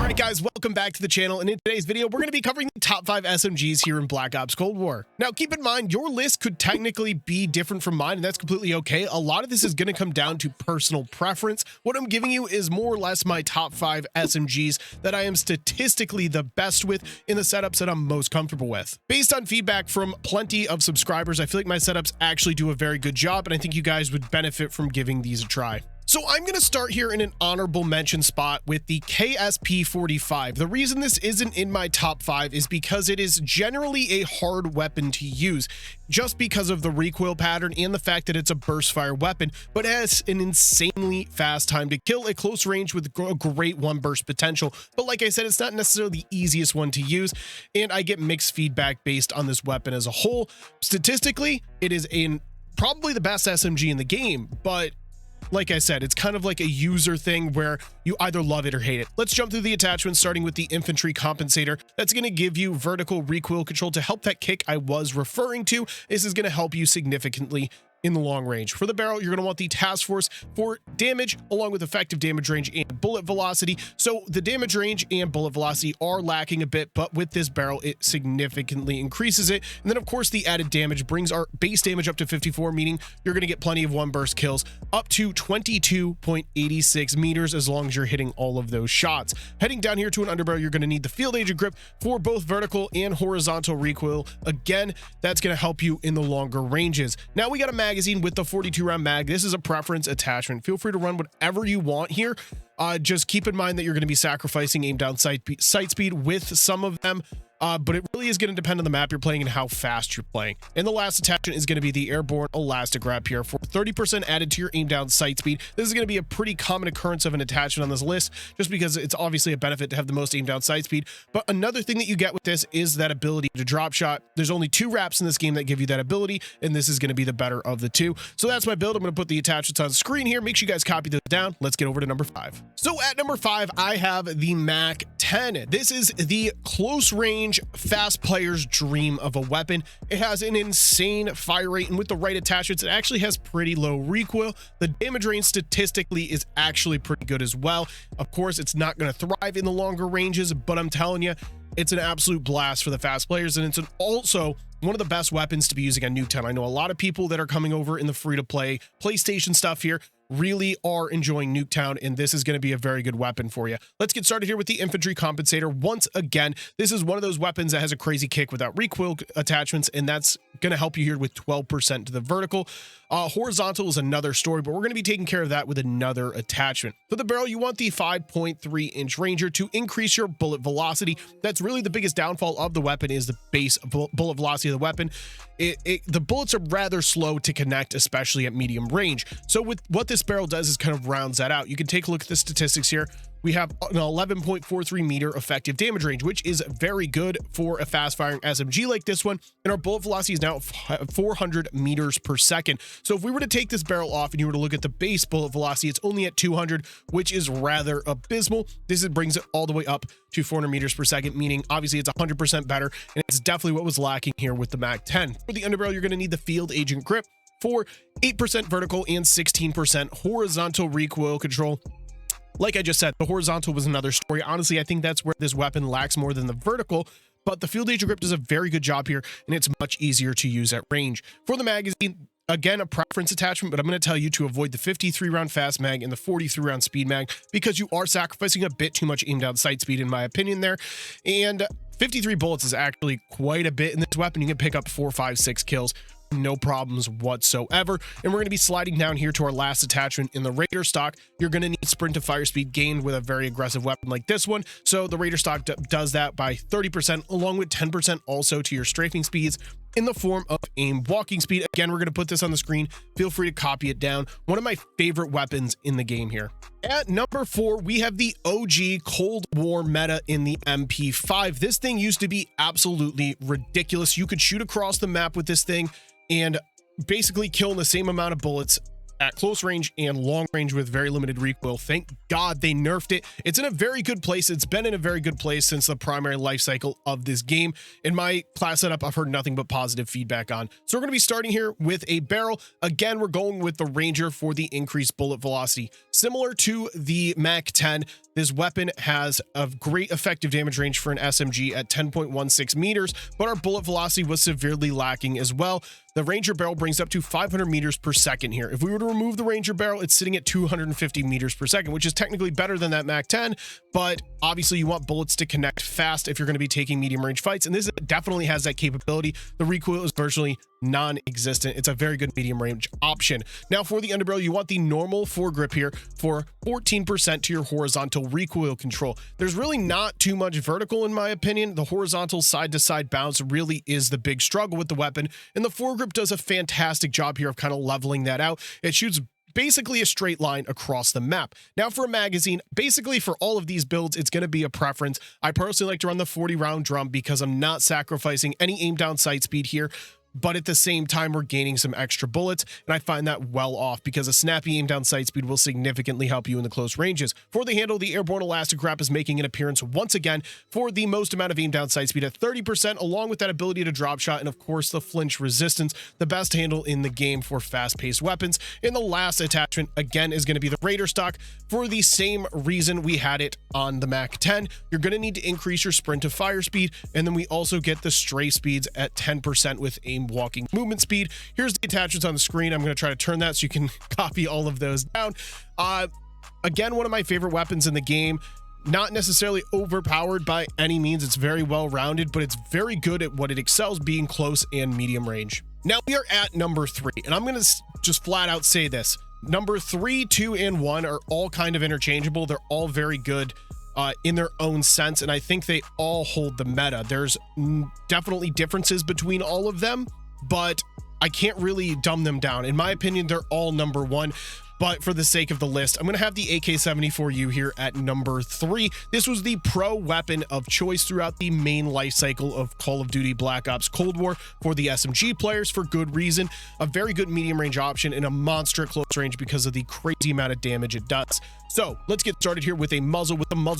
Alright guys, welcome back to the channel, and in today's video we're going to be covering the top 5 SMGs here in Black Ops Cold War. Now keep in mind, your list could technically be different from mine, and that's completely okay. A lot of this is going to come down to personal preference. What I'm giving you is more or less my top 5 SMGs that I am statistically the best with in the setups that I'm most comfortable with. Based on feedback from plenty of subscribers, I feel like my setups actually do a very good job, and I think you guys would benefit from giving these a try. So I'm going to start here in an honorable mention spot with the KSP-45. The reason this isn't in my top 5 is because it is generally a hard weapon to use, just because of the recoil pattern and the fact that it's a burst fire weapon, but it has an insanely fast time to kill at close range with a great one burst potential. But like I said, it's not necessarily the easiest one to use, and I get mixed feedback based on this weapon as a whole. Statistically, it is probably the best SMG in the game, but like I said, it's kind of like a user thing where you either love it or hate it. Let's jump through the attachments, starting with the infantry compensator. That's going to give you vertical recoil control to help that kick I was referring to. This is going to help you significantly in the long range. For the barrel, you're going to want the task force for damage along with effective damage range and bullet velocity. So the damage range and bullet velocity are lacking a bit, but with this barrel it significantly increases it. And then of course the added damage brings our base damage up to 54, meaning you're going to get plenty of one burst kills up to 22.86 meters as long as you're hitting all of those shots. Heading down here to an underbarrel, you're going to need the field agent grip for both vertical and horizontal recoil. Again, that's going to help you in the longer ranges. Now we got a magazine with the 42 round mag. This is a preference attachment. Feel free to run whatever you want here. Just keep in mind that you're going to be sacrificing aim down sight speed with some of them. But it really is going to depend on the map you're playing and how fast you're playing. And the last attachment is going to be the airborne elastic wrap here for 30% added to your aim down sight speed. This is going to be a pretty common occurrence of an attachment on this list, just because it's obviously a benefit to have the most aim down sight speed. But another thing that you get with this is that ability to drop shot. There's only 2 wraps in this game that give you that ability, and this is going to be the better of the 2. So that's my build. I'm going to put the attachments on the screen here. Make sure you guys copy those down. Let's get over to number 5. So at number 5, I have the MAC-10. This is the close range fast player's dream of a weapon. It has an insane fire rate, and with the right attachments it actually has pretty low recoil. The damage range statistically is actually pretty good as well. Of course, it's not going to thrive in the longer ranges, but I'm telling you, it's an absolute blast for the fast players, and it's also one of the best weapons to be using on Nuketown. I know a lot of people that are coming over in the free-to-play PlayStation stuff here really are enjoying Nuketown, and this is going to be a very good weapon for you. Let's get started here with the infantry compensator. Once again, this is one of those weapons that has a crazy kick without recoil attachments, and that's going to help you here with 12% to the vertical. Horizontal is another story, but we're going to be taking care of that with another attachment. For the barrel, you want the 5.3 inch ranger to increase your bullet velocity. That's really the biggest downfall of the weapon, is the base bullet velocity of the weapon. The bullets are rather slow to connect, especially at medium range. So with what this barrel does is kind of rounds that out. You can take a look at the statistics here. We have an 11.43 meter effective damage range, which is very good for a fast firing SMG like this one. And our bullet velocity is now 400 meters per second. So if we were to take this barrel off and you were to look at the base bullet velocity, it's only at 200, which is rather abysmal. This brings it all the way up to 400 meters per second, meaning obviously it's 100% better. And it's definitely what was lacking here with the MAC-10. For the underbarrel, you're going to need the field agent grip for 8% vertical and 16% horizontal recoil control. Like I just said, the horizontal was another story. Honestly, I think that's where this weapon lacks more than the vertical, but the field agent grip does a very good job here, and it's much easier to use at range. For the magazine, again, a preference attachment, but I'm going to tell you to avoid the 53 round fast mag and the 43 round speed mag, because you are sacrificing a bit too much aim down sight speed, in my opinion there. And 53 bullets is actually quite a bit in this weapon. You can pick up 4, 5, 6 kills. No problems whatsoever. And we're going to be sliding down here to our last attachment in the Raider stock. You're going to need sprint to fire speed gained with a very aggressive weapon like this one. So the Raider stock does that by 30%, along with 10% also to your strafing speeds in the form of aim walking speed. Again, we're going to put this on the screen. Feel free to copy it down. One of my favorite weapons in the game here. At number 4, we have the OG Cold War meta in the MP5. This thing used to be absolutely ridiculous. You could shoot across the map with this thing and basically kill in the same amount of bullets at close range and long range with very limited recoil. Thank God they nerfed it. It's in a very good place. It's been in a very good place since the primary life cycle of this game. In my class setup, I've heard nothing but positive feedback on. So we're going to be starting here with a barrel. Again, we're going with the Ranger for the increased bullet velocity. Similar to the MAC-10, this weapon has a great effective damage range for an SMG at 10.16 meters, but our bullet velocity was severely lacking as well. The Ranger barrel brings up to 500 meters per second here. If we were to remove the Ranger barrel, it's sitting at 250 meters per second, which is technically better than that MAC-10, but obviously you want bullets to connect fast if you're going to be taking medium range fights, and this definitely has that capability. The recoil is virtually non-existent. It's a very good medium range option. Now for the underbarrel, you want the normal foregrip here for 14% to your horizontal recoil control. There's really not too much vertical in my opinion. The horizontal side-to-side bounce really is the big struggle with the weapon, and the foregrip does a fantastic job here of kind of leveling that out. It shoots basically a straight line across the map. Now for a magazine, basically for all of these builds, it's going to be a preference. I personally like to run the 40 round drum because I'm not sacrificing any aim down sight speed here, but at the same time, we're gaining some extra bullets, and I find that well off because a snappy aim down sight speed will significantly help you in the close ranges. For the handle, the airborne elastic wrap is making an appearance once again for the most amount of aim down sight speed at 30%, along with that ability to drop shot, and of course the flinch resistance, the best handle in the game for fast-paced weapons. And the last attachment, again, is going to be the Raider stock. For the same reason we had it on the MAC-10, you're going to need to increase your sprint to fire speed, and then we also get the stray speeds at 10% with aim walking movement speed. Here's the attachments on the screen. I'm going to try to turn that so you can copy all of those down. Again, one of my favorite weapons in the game. Not necessarily overpowered by any means. It's very well rounded, but it's very good at what it excels, being close and medium range. Now we are at number 3, and I'm going to just flat out say this. Number 3, 2, and 1 are all kind of interchangeable. They're all very good in their own sense, and I think they all hold the meta. There's definitely differences between all of them, but I can't really dumb them down. In my opinion, they're all number 1. But for the sake of the list, I'm going to have the AK-74U here at number 3. This was the pro weapon of choice throughout the main life cycle of Call of Duty Black Ops Cold War for the SMG players for good reason. A very good medium range option and a monster at close range because of the crazy amount of damage it does. So let's get started here with a muzzle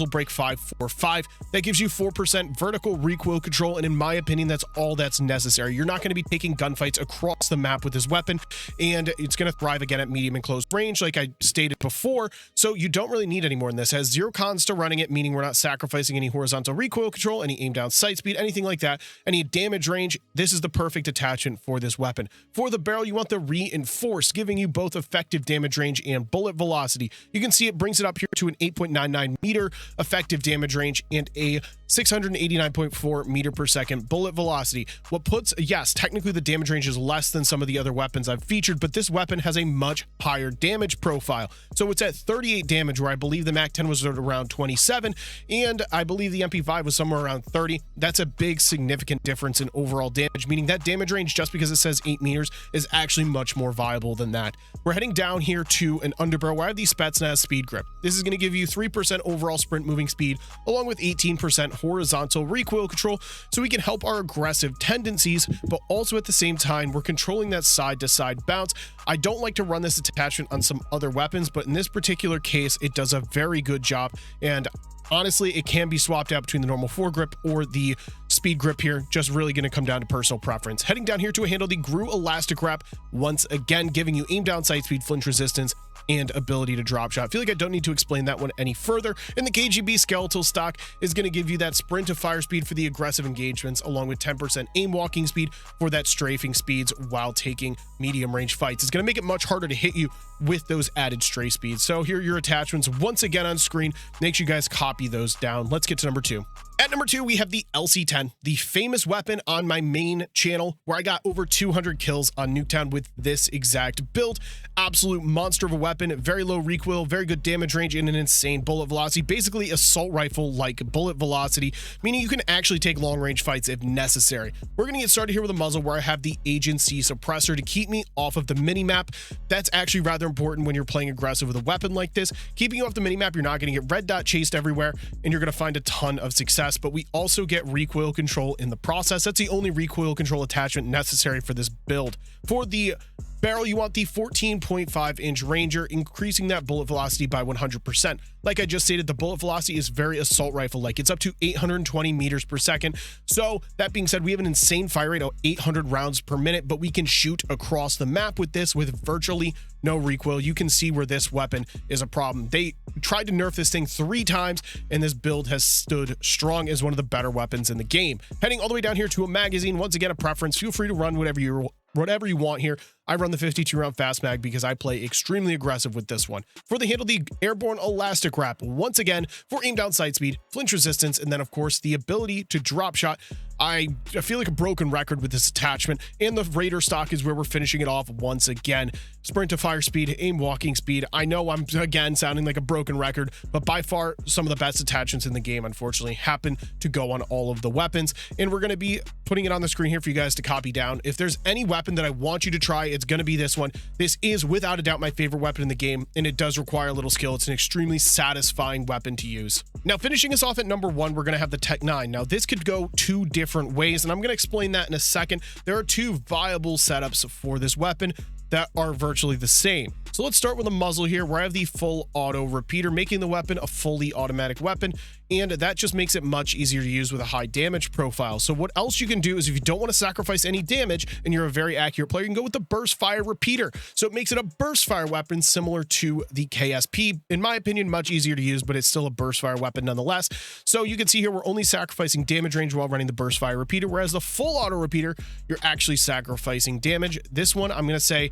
break 545. That gives you 4% vertical recoil control, and in my opinion, that's all that's necessary. You're not going to be taking gunfights across the map with this weapon, and it's going to thrive again at medium and close range, like I stated before, so you don't really need any more than this. It has 0 cons to running it, meaning we're not sacrificing any horizontal recoil control, any aim down sight speed, anything like that, any damage range. This is the perfect attachment for this weapon. For the barrel, you want the reinforced, giving you both effective damage range and bullet velocity. You can see it brings it up here to an 8.99 meter effective damage range and a 689.4 meter per second bullet velocity. What puts, yes, technically the damage range is less than some of the other weapons I've featured, but this weapon has a much higher damage profile. So it's at 38 damage, where I believe the MAC-10 was at around 27, and I believe the MP5 was somewhere around 30. That's a big significant difference in overall damage, meaning that damage range, just because it says 8 meters, is actually much more viable than that. We're heading down here to an underbarrel where I have the Spetsnaz speed grip. This is going to give you 3% overall sprint moving speed, along with 18% horizontal recoil control, so we can help our aggressive tendencies, but also at the same time, we're controlling that side-to-side bounce. I don't like to run this attachment on some other weapons, but in this particular case, it does a very good job, and honestly, it can be swapped out between the normal foregrip or the speed grip here. Just really going to come down to personal preference. Heading down here to handle the GRU elastic wrap, once again giving you aim down sight speed, flinch resistance, and ability to drop shot. I feel like I don't need to explain that one any further. And the KGB skeletal stock is going to give you that sprint to fire speed for the aggressive engagements, along with 10% aim walking speed for that strafing speeds while taking medium range fights. It's going to make it much harder to hit you with those added stray speeds. So here are your attachments once again on screen. Make sure you guys copy those down. Let's get to number 2. At number 2, we have the LC-10, the famous weapon on my main channel, where I got over 200 kills on Nuketown with this exact build. Absolute monster of a weapon, very low recoil, very good damage range, and an insane bullet velocity. Basically assault rifle-like bullet velocity, meaning you can actually take long-range fights if necessary. We're going to get started here with a muzzle where I have the agency suppressor to keep me off of the mini-map. That's actually rather important when you're playing aggressive with a weapon like this. Keeping you off the mini-map, you're not going to get red dot chased everywhere, and you're going to find a ton of success. But we also get recoil control in the process. That's the only recoil control attachment necessary for this build. For the barrel, you want the 14.5-inch Ranger, increasing that bullet velocity by 100%. Like I just stated, the bullet velocity is very assault rifle-like. It's up to 820 meters per second. So that being said, we have an insane fire rate of 800 rounds per minute, but we can shoot across the map with this with virtually no recoil. You can see where this weapon is a problem. They tried to nerf this thing 3 times, and this build has stood strong as one of the better weapons in the game. Heading all the way down here to a magazine, once again, a preference. Feel free to run whatever you want here. I run the 52 round fast mag because I play extremely aggressive with this one. For the handle, the airborne elastic wrap, once again, for aim down sight speed, flinch resistance, and then of course the ability to drop shot. I feel like a broken record with this attachment, and the Raider stock is where we're finishing it off once again. Sprint to fire speed, aim walking speed. I know I'm again sounding like a broken record, but by far some of the best attachments in the game, unfortunately, happen to go on all of the weapons, and we're going to be putting it on the screen here for you guys to copy down. If there's any weapon that I want you to try, it's going to be this one. This is without a doubt my favorite weapon in the game, and it does require a little skill. It's an extremely satisfying weapon to use. Now, finishing us off at number 1, we're going to have the Tech 9. Now, this could go 2 different ways, and I'm going to explain that in a second. There are 2 viable setups for this weapon that are virtually the same. So let's start with a muzzle here, where I have the full auto repeater, making the weapon a fully automatic weapon, and that just makes it much easier to use with a high damage profile. So what else you can do is, if you don't want to sacrifice any damage and you're a very accurate player, you can go with the burst fire repeater. So it makes it a burst fire weapon similar to the KSP. In my opinion, much easier to use, but it's still a burst fire weapon nonetheless. So you can see here, we're only sacrificing damage range while running the burst fire repeater, whereas the full auto repeater, you're actually sacrificing damage. This one, I'm going to say,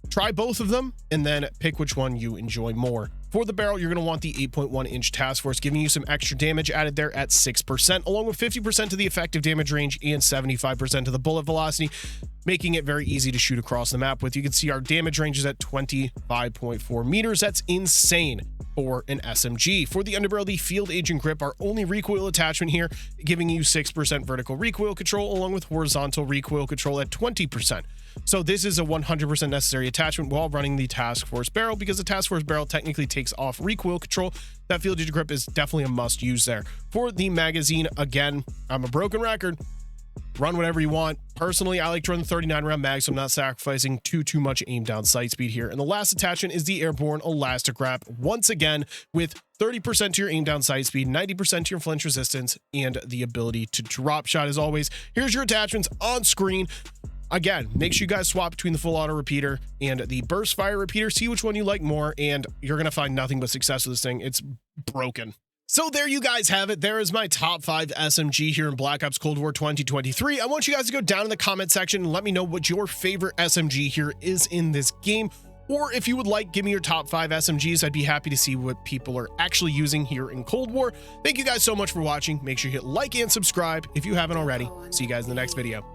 try both of them and then pick which one you enjoy more. For the barrel, you're going to want the 8.1-inch task force, giving you some extra damage added there at 6%, along with 50% to the effective damage range and 75% to the bullet velocity, making it very easy to shoot across the map with. You can see our damage range is at 25.4 meters. That's insane for an SMG. For the underbarrel, the field agent grip, our only recoil attachment here, giving you 6% vertical recoil control, along with horizontal recoil control at 20%. So this is a 100% necessary attachment while running the task force barrel, because the task force barrel technically takes off recoil control. That field agent grip is definitely a must use there. For the magazine, again, I'm a broken record. Run whatever you want. Personally, I like to run the 39 round mag, so I'm not sacrificing too much aim down sight speed here. And the last attachment is the airborne elastic wrap, once again with 30% to your aim down sight speed, 90% to your flinch resistance, and the ability to drop shot. As always, here's your attachments on screen. Again, make sure you guys swap between the full auto repeater and the burst fire repeater. See which one you like more, and you're going to find nothing but success with this thing. It's broken. So there you guys have it. There is my top 5 SMG here in Black Ops Cold War 2023. I want you guys to go down in the comment section and let me know what your favorite SMG here is in this game. Or if you would like, give me your top 5 SMGs. I'd be happy to see what people are actually using here in Cold War. Thank you guys so much for watching. Make sure you hit like and subscribe if you haven't already. See you guys in the next video.